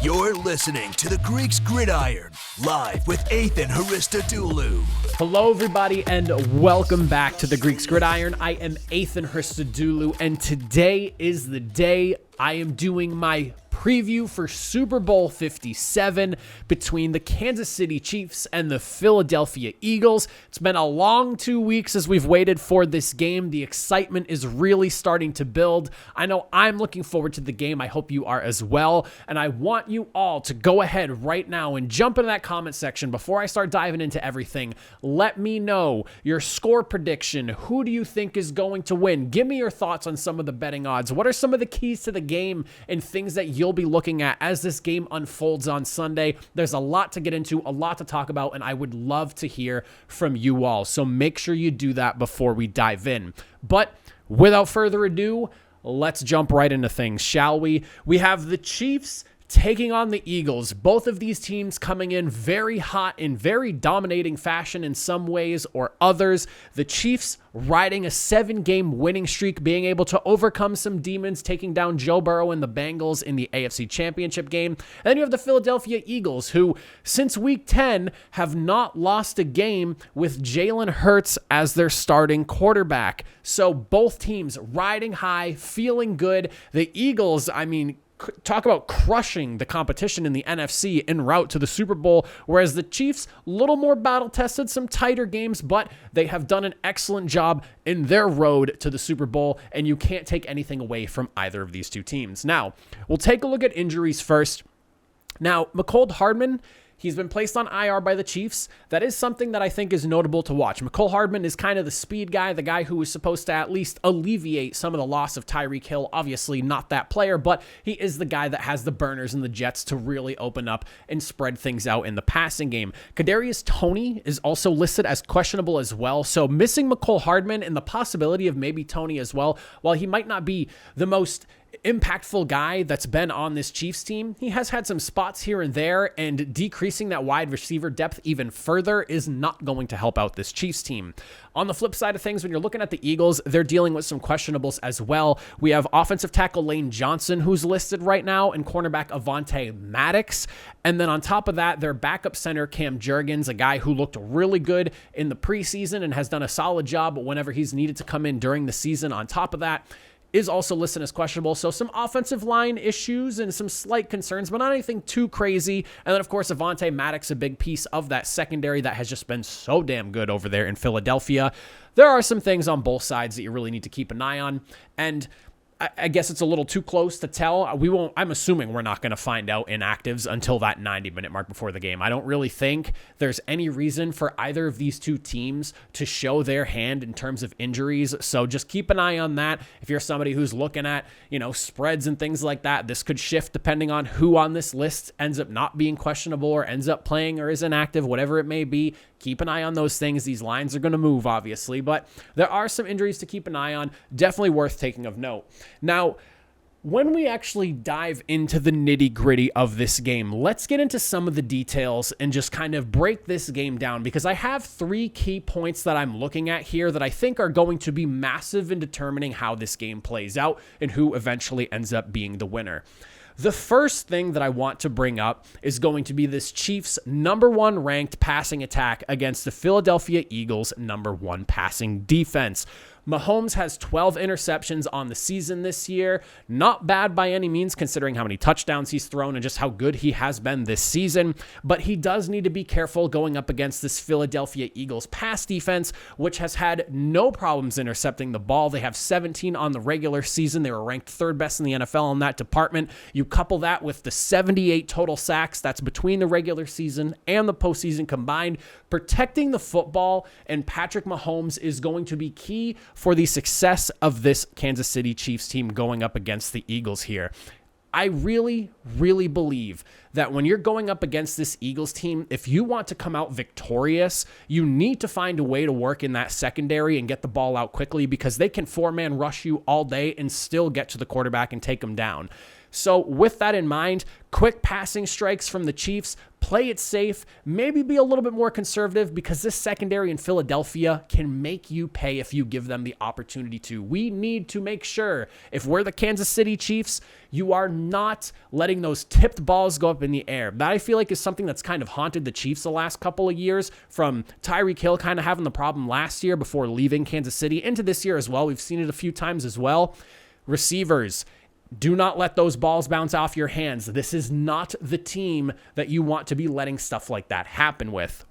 You're listening to the Greeks Gridiron, live with Ethan Hristodoulou. Hello, everybody, and welcome back to the Greeks Gridiron. I am Ethan Hristodoulou, and today is the day I am doing my preview for Super Bowl 57 between the Kansas City Chiefs and the Philadelphia Eagles. It's been a long 2 weeks as we've waited for this game. The excitement is really starting to build. I know I'm looking forward to the game. I hope you are as well. And I want you all to go ahead right now and jump into that comment section before I start diving into everything. Let me know your score prediction. Who do you think is going to win? Give me your thoughts on some of the betting odds. What are some of the keys to the game and things that you'll be looking at as this game unfolds on Sunday? There's a lot to get into, a lot to talk about, and I would love to hear from you all. So make sure you do that before we dive in. But without further ado, let's jump right into things, shall we? We have the Chiefs taking on the Eagles. Both of these teams coming in very hot in very dominating fashion in some ways or others. The Chiefs riding a 7-game winning streak, being able to overcome some demons, taking down Joe Burrow and the Bengals in the AFC Championship game. And then you have the Philadelphia Eagles, who since week 10 have not lost a game with Jalen Hurts as their starting quarterback. So both teams riding high, feeling good. The Eagles, talk about crushing the competition in the NFC en route to the Super Bowl, whereas the Chiefs, a little more battle-tested, some tighter games, but they have done an excellent job in their road to the Super Bowl, and you can't take anything away from either of these two teams. Now, we'll take a look at injuries first. Now, Mecole Hardman, he's been placed on IR by the Chiefs. That is something that I think is notable to watch. Mecole Hardman is kind of the speed guy, the guy who was supposed to at least alleviate some of the loss of Tyreek Hill. Obviously not that player, but he is the guy that has the burners and the jets to really open up and spread things out in the passing game. Kadarius Toney is also listed as questionable as well. So missing Mecole Hardman and the possibility of maybe Toney as well, while he might not be the most impactful guy that's been on this Chiefs team, he has had some spots here and there, and decreasing that wide receiver depth even further is not going to help out this Chiefs team. On the flip side of things, when you're looking at the Eagles, they're dealing with some questionables as well. We have offensive tackle Lane Johnson, who's listed right now, and cornerback Avonte Maddox. And then on top of that, their backup center Cam Jurgens, a guy who looked really good in the preseason and has done a solid job whenever he's needed to come in during the season. On top of that, is also listed as questionable. So some offensive line issues and some slight concerns, but not anything too crazy. And then, of course, Avonte Maddox, a big piece of that secondary that has just been so damn good over there in Philadelphia. There are some things on both sides that you really need to keep an eye on. And I guess it's a little too close to tell. I'm assuming we're not going to find out inactives until that 90-minute mark before the game. I don't really think there's any reason for either of these two teams to show their hand in terms of injuries. So just keep an eye on that. If you're somebody who's looking at, spreads and things like that, this could shift depending on who on this list ends up not being questionable or ends up playing or is inactive, whatever it may be. Keep an eye on those things. These lines are going to move, obviously, but there are some injuries to keep an eye on. Definitely worth taking of note. Now, when we actually dive into the nitty-gritty of this game, let's get into some of the details and just kind of break this game down, because I have 3 key points that I'm looking at here that I think are going to be massive in determining how this game plays out and who eventually ends up being the winner. The first thing that I want to bring up is going to be this Chiefs' number 1 ranked passing attack against the Philadelphia Eagles' number 1 passing defense. Mahomes has 12 interceptions on the season this year. Not bad by any means, considering how many touchdowns he's thrown and just how good he has been this season. But he does need to be careful going up against this Philadelphia Eagles pass defense, which has had no problems intercepting the ball. They have 17 on the regular season. They were ranked 3rd best in the NFL in that department. You couple that with the 78 total sacks that's between the regular season and the postseason combined. Protecting the football and Patrick Mahomes is going to be key for the success of this Kansas City Chiefs team going up against the Eagles here. I really, really believe that when you're going up against this Eagles team, if you want to come out victorious, you need to find a way to work in that secondary and get the ball out quickly, because they can 4-man rush you all day and still get to the quarterback and take him down. So with that in mind, quick passing strikes from the Chiefs, play it safe, maybe be a little bit more conservative because this secondary in Philadelphia can make you pay if you give them the opportunity to. We need to make sure, if we're the Kansas City Chiefs, you are not letting those tipped balls go up in the air. That I feel like is something that's kind of haunted the Chiefs the last couple of years, from Tyreek Hill kind of having the problem last year before leaving Kansas City into this year as well. We've seen it a few times as well. Receivers, do not let those balls bounce off your hands. This is not the team that you want to be letting stuff like that happen with.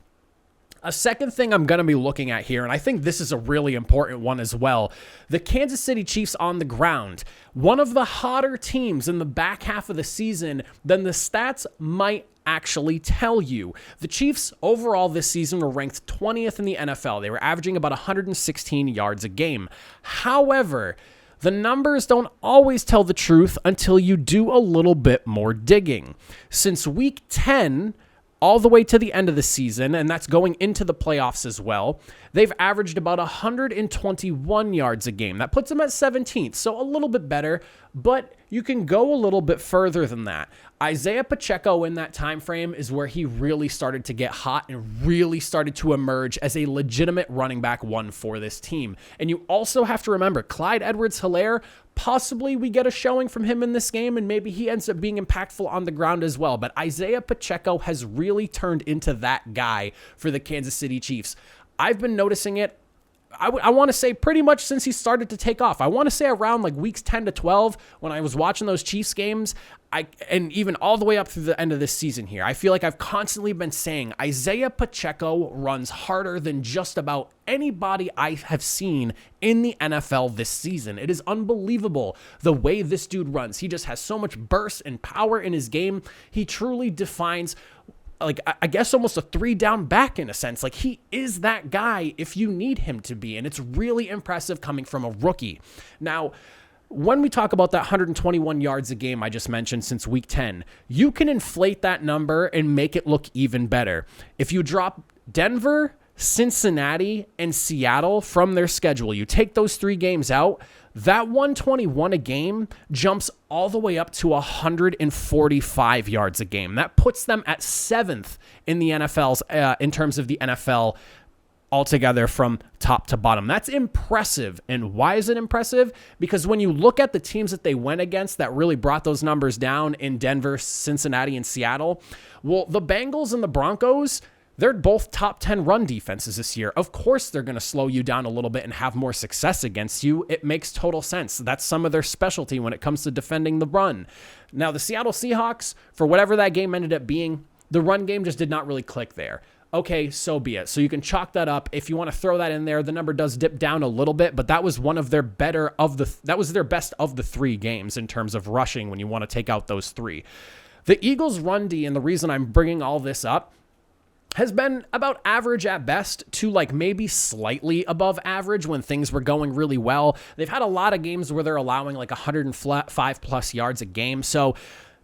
A second thing I'm going to be looking at here, and I think this is a really important one as well, the Kansas City Chiefs on the ground. One of the hotter teams in the back half of the season than the stats might actually tell you. The Chiefs overall this season were ranked 20th in the NFL. They were averaging about 116 yards a game. However, the numbers don't always tell the truth until you do a little bit more digging. Since week 10, all the way to the end of the season, and that's going into the playoffs as well, they've averaged about 121 yards a game. That puts them at 17th, so a little bit better, but you can go a little bit further than that. Isaiah Pacheco in that time frame is where he really started to get hot and really started to emerge as a legitimate running back one for this team. And you also have to remember, Clyde Edwards-Helaire, possibly we get a showing from him in this game, and maybe he ends up being impactful on the ground as well. But Isaiah Pacheco has really turned into that guy for the Kansas City Chiefs. I've been noticing it, I want to say pretty much since he started to take off. I want to say around like weeks 10 to 12 when I was watching those Chiefs games, and even all the way up through the end of this season here. I feel like I've constantly been saying Isaiah Pacheco runs harder than just about anybody I have seen in the NFL this season. It is unbelievable the way this dude runs. He just has so much burst and power in his game. He truly defines, like, I guess almost a 3-down back in a sense. Like, he is that guy if you need him to be, and it's really impressive coming from a rookie. Now, when we talk about that 121 yards a game I just mentioned since week 10, you can inflate that number and make it look even better. If you drop Denver, Cincinnati, and Seattle from their schedule, you take those 3 games out, that 121 a game jumps all the way up to 145 yards a game. That puts them at 7th in the NFL's in terms of the NFL altogether from top to bottom. That's impressive. And why is it impressive? Because when you look at the teams that they went against that really brought those numbers down in Denver, Cincinnati, and Seattle, well, the Bengals and the Broncos, they're both top 10 run defenses this year. Of course, they're going to slow you down a little bit and have more success against you. It makes total sense. That's some of their specialty when it comes to defending the run. Now, the Seattle Seahawks, for whatever that game ended up being, the run game just did not really click there. Okay, so be it. So you can chalk that up. If you want to throw that in there, the number does dip down a little bit, but that was one of their that was their best of the 3 games in terms of rushing when you want to take out those 3. The Eagles' run D, and the reason I'm bringing all this up, has been about average at best to like maybe slightly above average when things were going really well. They've had a lot of games where they're allowing like 105 plus yards a game. So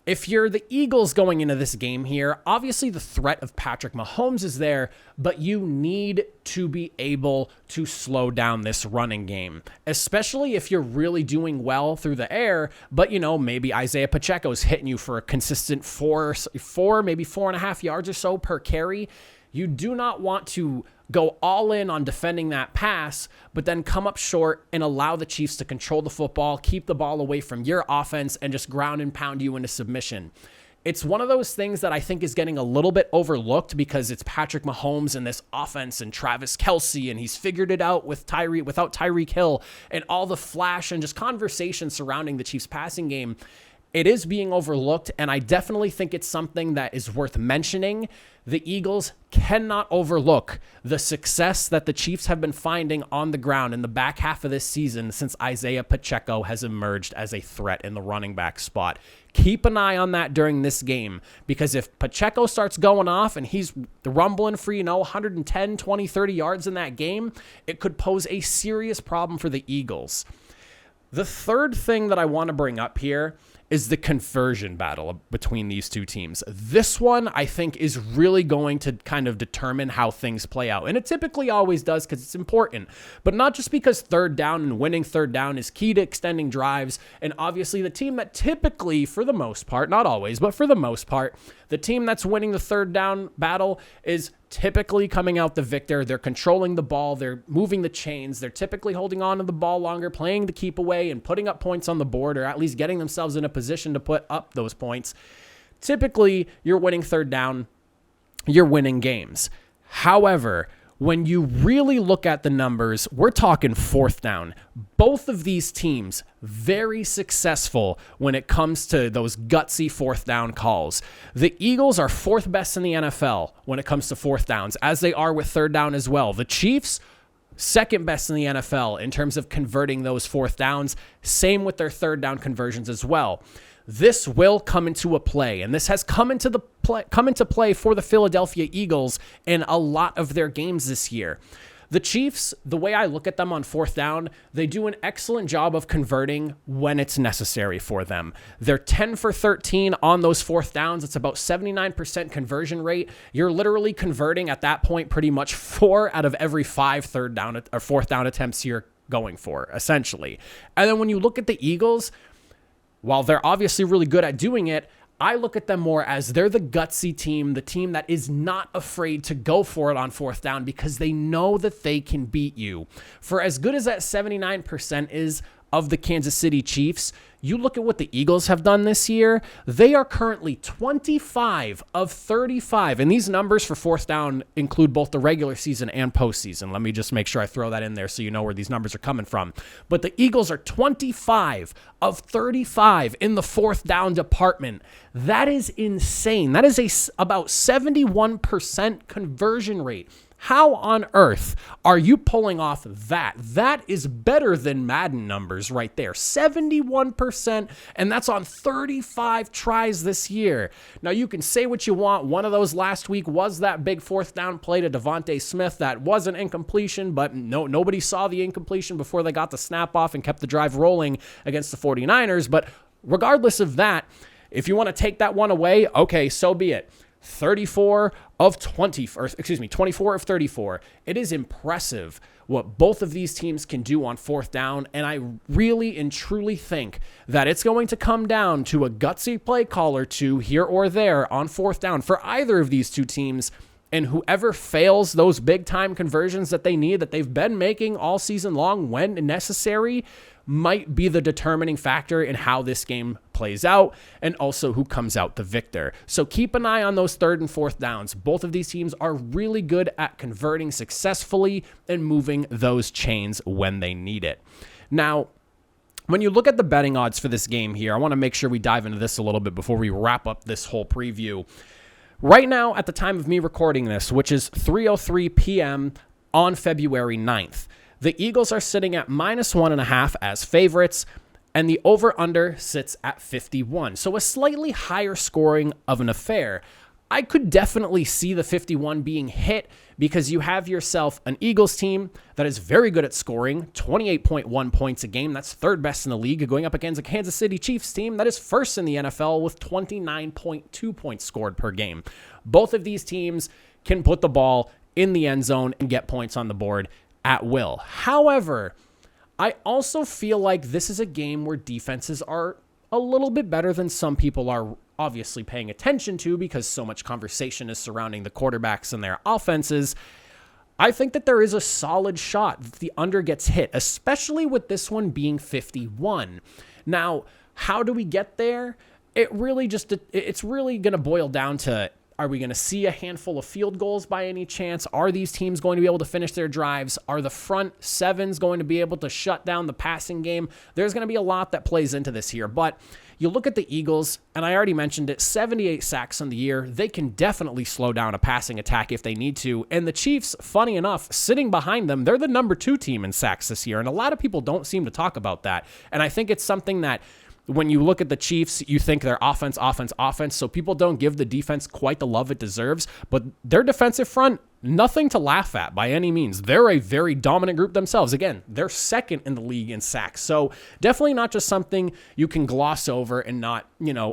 if you're the Eagles going into this game here, obviously the threat of Patrick Mahomes is there, but you need to be able to slow down this running game, especially if you're really doing well through the air, but, you know, maybe Isaiah Pacheco is hitting you for a consistent 4, maybe 4.5 yards or so per carry. You do not want to go all in on defending that pass, but then come up short and allow the Chiefs to control the football, keep the ball away from your offense, and just ground and pound you into submission. It's one of those things that I think is getting a little bit overlooked because it's Patrick Mahomes and this offense and Travis Kelce, and he's figured it out without Tyreek Hill and all the flash and just conversation surrounding the Chiefs passing game. It is being overlooked, and I definitely think it's something that is worth mentioning. The Eagles cannot overlook the success that the Chiefs have been finding on the ground in the back half of this season since Isaiah Pacheco has emerged as a threat in the running back spot. Keep an eye on that during this game, because if Pacheco starts going off and he's rumbling for, 110, 20, 30 yards in that game, it could pose a serious problem for the Eagles. The third thing that I want to bring up here is the conversion battle between these two teams. This one, I think, is really going to kind of determine how things play out. And it typically always does because it's important. But not just because third down and winning third down is key to extending drives. And obviously the team that typically, for the most part, not always, but for the most part, the team that's winning the third down battle is typically coming out the victor. They're controlling the ball. They're moving the chains. They're typically holding on to the ball longer, playing the keep away and putting up points on the board, or at least getting themselves in a position to put up those points. Typically, you're winning third down. You're winning games. However, when you really look at the numbers, we're talking fourth down. Both of these teams very successful when it comes to those gutsy fourth down calls. The Eagles are fourth best in the NFL when it comes to fourth downs, as they are with third down as well. The Chiefs, second best in the NFL in terms of converting those fourth downs. Same with their third down conversions as well. This will come into a play, and this has come into play for the Philadelphia Eagles in a lot of their games this year. The Chiefs, the way I look at them on fourth down, they do an excellent job of converting when it's necessary for them. They're 10 for 13 on those fourth downs. It's about 79% conversion rate. You're literally converting at that point pretty much 4 out of every 5 third down or fourth down attempts you're going for, essentially. And then when you look at the Eagles, while they're obviously really good at doing it, I look at them more as they're the gutsy team, the team that is not afraid to go for it on fourth down because they know that they can beat you. For as good as that 79% is of the Kansas City Chiefs, you look at what the Eagles have done this year, they are currently 25 of 35. And these numbers for fourth down include both the regular season and postseason. Let me just make sure I throw that in there so you know where these numbers are coming from. But the Eagles are 25 of 35 in the fourth down department. That is insane. That is about 71% conversion rate. How on earth are you pulling off that? That is better than Madden numbers right there. 71%, and that's on 35 tries this year. Now, you can say what you want. One of those last week was that big fourth down play to Devontae Smith. That was an incompletion, but nobody saw the incompletion before they got the snap off and kept the drive rolling against the 49ers. But regardless of that, if you want to take that one away, okay, so be it. 24 of 34. It is impressive what both of these teams can do on fourth down, and I really and truly think that it's going to come down to a gutsy play call or two here or there on fourth down for either of these two teams, and whoever fails those big-time conversions that they need, that they've been making all season long when necessary, might be the determining factor in how this game plays out and also who comes out the victor. So keep an eye on those third and fourth downs. Both of these teams are really good at converting successfully and moving those chains when they need it. Now, when you look at the betting odds for this game here, I want to make sure we dive into this a little bit before we wrap up this whole preview. Right now, at the time of me recording this, which is 3:03 p.m. on February 9th, the Eagles are sitting at -1.5 as favorites, and the over-under sits at 51. So a slightly higher scoring of an affair. I could definitely see the 51 being hit because you have yourself an Eagles team that is very good at scoring, 28.1 points a game. That's third best in the league, going up against a Kansas City Chiefs team that is first in the NFL with 29.2 points scored per game. Both of these teams can put the ball in the end zone and get points on the board at will. However, I also feel like this is a game where defenses are a little bit better than some people are obviously paying attention to because so much conversation is surrounding the quarterbacks and their offenses. I think that there is a solid shot that the under gets hit, especially with this one being 51. Now, how do we get there? It's really going to boil down to, are we going to see a handful of field goals by any chance? Are these teams going to be able to finish their drives? Are the front sevens going to be able to shut down the passing game? There's going to be a lot that plays into this here, but you look at the Eagles, and I already mentioned it, 78 sacks on the year. They can definitely slow down a passing attack if they need to, and the Chiefs, funny enough, sitting behind them, they're the number 2 team in sacks this year, and a lot of people don't seem to talk about that, and I think it's something that when you look at the Chiefs, you think they're offense, so people don't give the defense quite the love it deserves, but their defensive front nothing to laugh at by any means. They're a very dominant group themselves. Again, they're second in the league in sacks. So definitely not just something you can gloss over and not,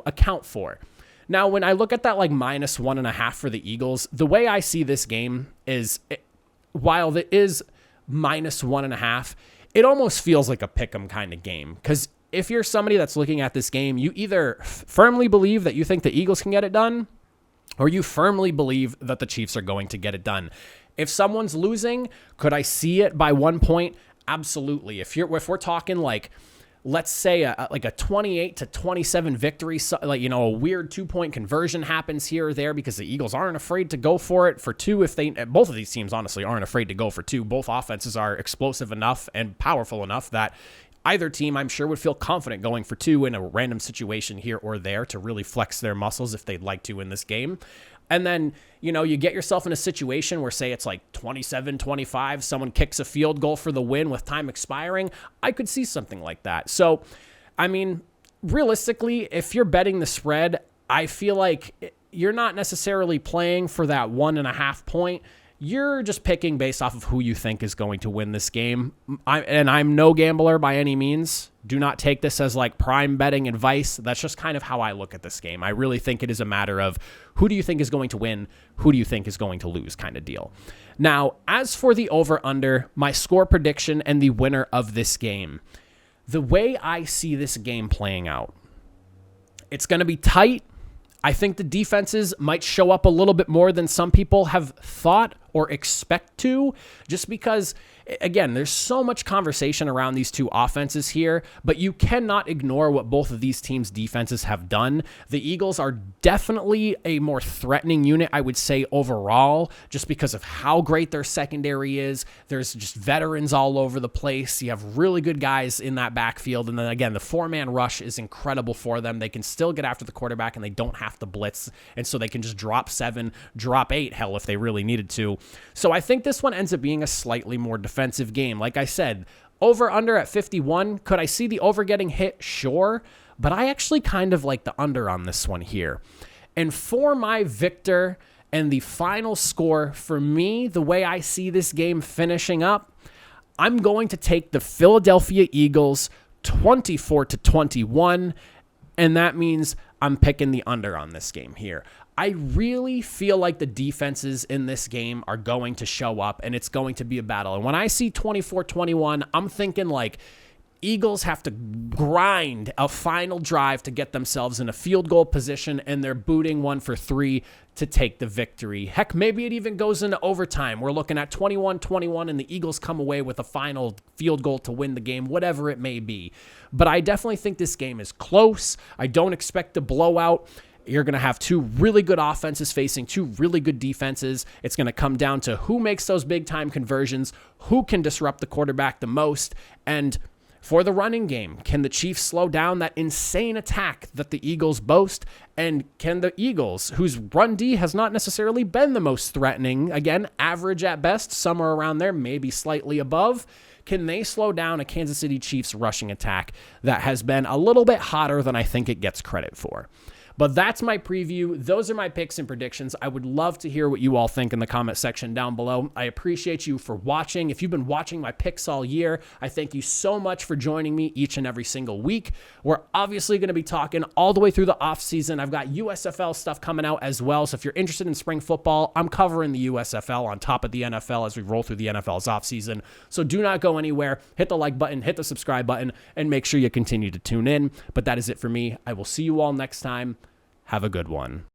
account for. Now, when I look at that like -1.5 for the Eagles, the way I see this game is, while it is -1.5, it almost feels like a pick'em kind of game. Because if you're somebody that's looking at this game, you either firmly believe that you think the Eagles can get it done, or you firmly believe that the Chiefs are going to get it done. If someone's losing, could I see it by 1 point? Absolutely. If we're talking like, let's say a 28-27 victory, a weird 2-point conversion happens here or there because the Eagles aren't afraid to go for it for two. Both of these teams honestly aren't afraid to go for two. Both offenses are explosive enough and powerful enough that either team, I'm sure, would feel confident going for two in a random situation here or there to really flex their muscles if they'd like to in this game. And then, you get yourself in a situation where, say, it's like 27-25, someone kicks a field goal for the win with time expiring. I could see something like that. So, I mean, realistically, if you're betting the spread, I feel like you're not necessarily playing for that 1.5 point. You're just picking based off of who you think is going to win this game. I'm no gambler by any means. Do not take this as like prime betting advice. That's just kind of how I look at this game. I really think it is a matter of who do you think is going to win, who do you think is going to lose kind of deal. Now, as for the over-under, my score prediction and the winner of this game, the way I see this game playing out, it's going to be tight. I think the defenses might show up a little bit more than some people have thought or expect to, just because, again, there's so much conversation around these two offenses here, but you cannot ignore what both of these teams' defenses have done. The Eagles are definitely a more threatening unit, I would say, overall, just because of how great their secondary is. There's just veterans all over the place. You have really good guys in that backfield, and then, again, the four-man rush is incredible for them. They can still get after the quarterback, and they don't have to blitz, and so they can just drop 7, drop 8, hell, if they really needed to. So I think this one ends up being a slightly more defensive game. Like I said, over under at 51. Could I see the over getting hit? Sure. But I actually kind of like the under on this one here. And for my victor and the final score, for me, the way I see this game finishing up, I'm going to take the Philadelphia Eagles 24-21. And that means I'm picking the under on this game here. I really feel like the defenses in this game are going to show up and it's going to be a battle. And when I see 24-21, I'm thinking like Eagles have to grind a final drive to get themselves in a field goal position and they're booting one for 3 to take the victory. Heck, maybe it even goes into overtime. We're looking at 21-21 and the Eagles come away with a final field goal to win the game, whatever it may be. But I definitely think this game is close. I don't expect a blowout. You're going to have two really good offenses facing two really good defenses. It's going to come down to who makes those big-time conversions, who can disrupt the quarterback the most, and for the running game, can the Chiefs slow down that insane attack that the Eagles boast? And can the Eagles, whose run D has not necessarily been the most threatening, again, average at best, somewhere around there, maybe slightly above, can they slow down a Kansas City Chiefs rushing attack that has been a little bit hotter than I think it gets credit for? But that's my preview. Those are my picks and predictions. I would love to hear what you all think in the comment section down below. I appreciate you for watching. If you've been watching my picks all year, I thank you so much for joining me each and every single week. We're obviously going to be talking all the way through the offseason. I've got USFL stuff coming out as well. So if you're interested in spring football, I'm covering the USFL on top of the NFL as we roll through the NFL's offseason. So do not go anywhere. Hit the like button, hit the subscribe button, and make sure you continue to tune in. But that is it for me. I will see you all next time. Have a good one.